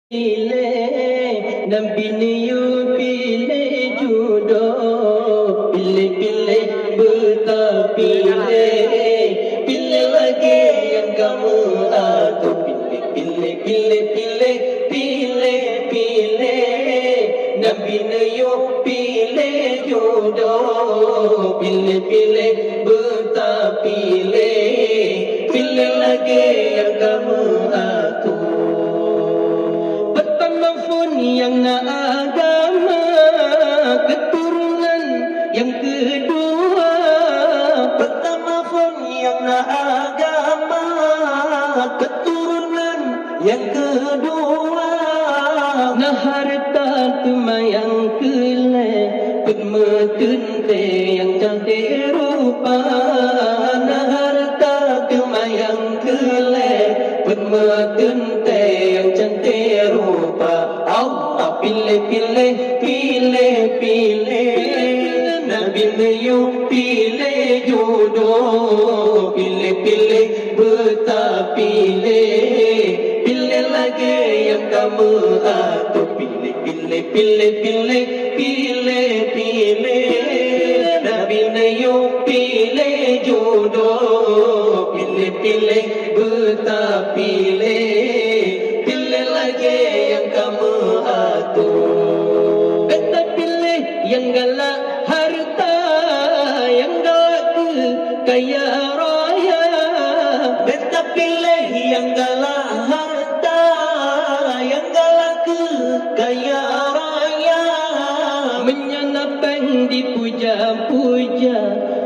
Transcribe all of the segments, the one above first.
Pilih Nabi niu pilih jodoh, pilih-pilih bertapilih, pilih lagi yang kamu aku pilih Nabi niu pilih jodoh, pilih-pilih bertapilih, pilih lagi yang kamu aku. Yang agama, keturunan yang kedua. Pertama pun yang agama, keturunan yang kedua. Nah harta tumayang keleh, penmetente yang cantik rupa. Nah harta tumayang keleh, penmetente yang cantik rupa. Allah pilih Nabi niu pilih jodoh, pilih bertapilih, pilih lagi yang kamu aku pilih Nabi niu pilih jodoh, pilih bertapilih, pilih lagi yang kamu aku. Beta pilih yang galak harta, yang galak kaya raya. Beta pilih yang galak harta, yang galak kaya raya. Menyanapeng dipuja-puja,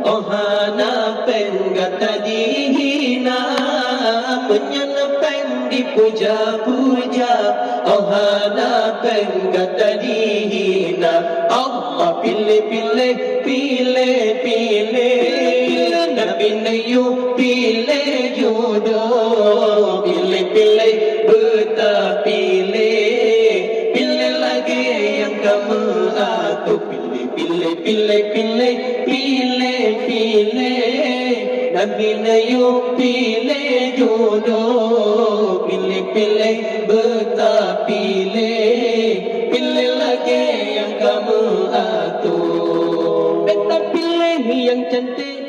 oh hanapeng gata dihina. Menyanapeng dipuja-puja, oh hanapeng gata dihina. Allah pilih Nabi niu pilih jodoh, pilih bertapilih, pilih lagi yang kamu aku pilih Nabi niu pilih jodoh, pilih bertapilih, pilih lagi yang kamu aku. Beta pilih yang cantik